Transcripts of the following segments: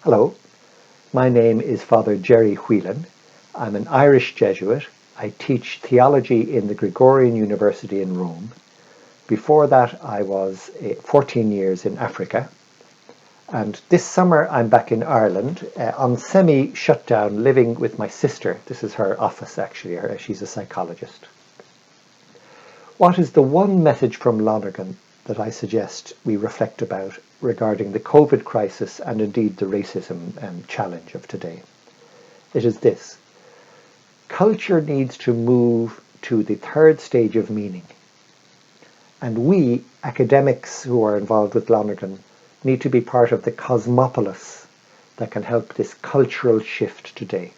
Hello, my name is Father Gerry Whelan. I'm an Irish Jesuit. I teach theology in the Gregorian University in Rome. Before that, I was 14 years in Africa. And this summer, I'm back in Ireland on semi-shutdown, living with my sister. This is her office, actually. She's a psychologist. What is the one message from Lonergan that I suggest we reflect about regarding the COVID crisis and indeed the racism challenge of today? It is this: culture needs to move to the third stage of meaning. And we, academics who are involved with Lonergan, need to be part of the cosmopolis that can help this cultural shift today.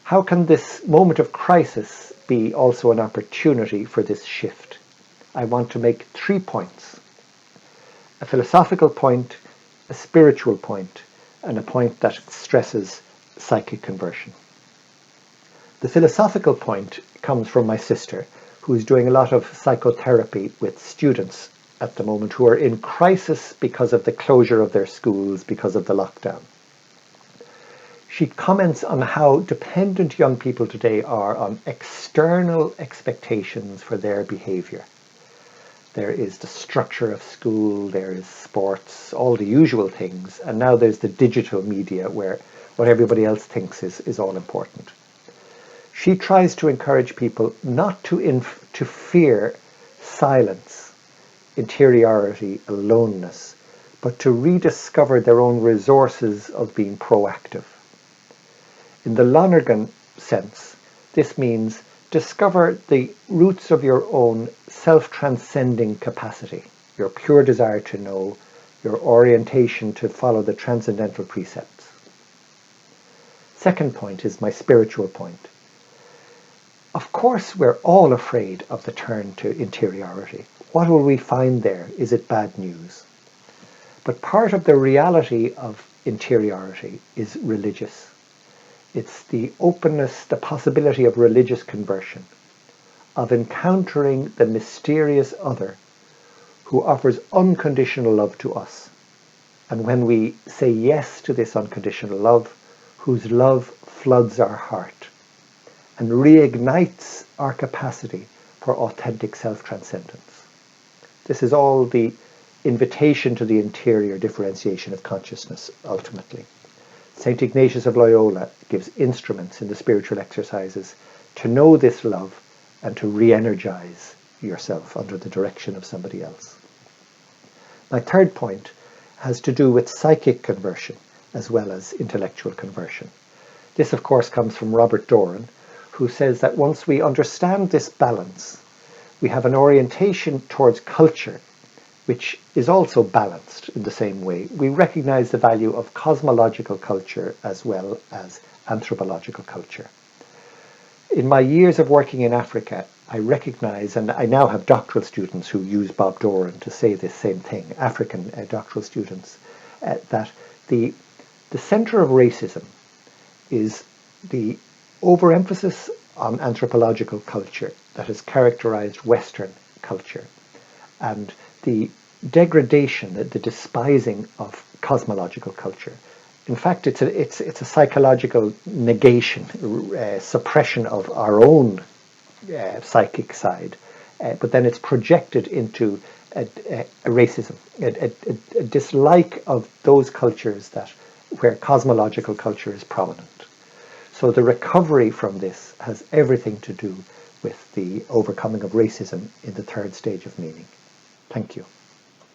How can this moment of crisis be also an opportunity for this shift? I want to make 3 points: a philosophical point, a spiritual point, and a point that stresses psychic conversion. The philosophical point comes from my sister, who is doing a lot of psychotherapy with students at the moment who are in crisis because of the closure of their schools, because of the lockdown. She comments on how dependent young people today are on external expectations for their behaviour. There is the structure of school, there is sports, all the usual things, and now there's the digital media where what everybody else thinks is all important. She tries to encourage people not to fear silence, interiority, aloneness, but to rediscover their own resources of being proactive. In the Lonergan sense, this means discover the roots of your own self-transcending capacity, your pure desire to know, your orientation to follow the transcendental precepts. Second point is my spiritual point. Of course, we're all afraid of the turn to interiority. What will we find there? Is it bad news? But part of the reality of interiority is religious. It's the openness, the possibility of religious conversion, of encountering the mysterious other who offers unconditional love to us. And when we say yes to this unconditional love, whose love floods our heart and reignites our capacity for authentic self-transcendence. This is all the invitation to the interior differentiation of consciousness, ultimately. St. Ignatius of Loyola gives instruments in the spiritual exercises to know this love and to re-energize yourself under the direction of somebody else. My third point has to do with psychic conversion as well as intellectual conversion. This, of course, comes from Robert Doran, who says that once we understand this balance, we have an orientation towards culture which is also balanced in the same way. We recognize the value of cosmological culture as well as anthropological culture. In my years of working in Africa, I recognize, and I now have doctoral students who use Bob Doran to say this same thing, African doctoral students, that the center of racism is the overemphasis on anthropological culture that has characterized Western culture, and the degradation, the despising of cosmological culture. In fact, it's a psychological negation, suppression of our own psychic side, but then it's projected into a racism, a dislike of those cultures where cosmological culture is prominent. So the recovery from this has everything to do with the overcoming of racism in the third stage of meaning. Thank you.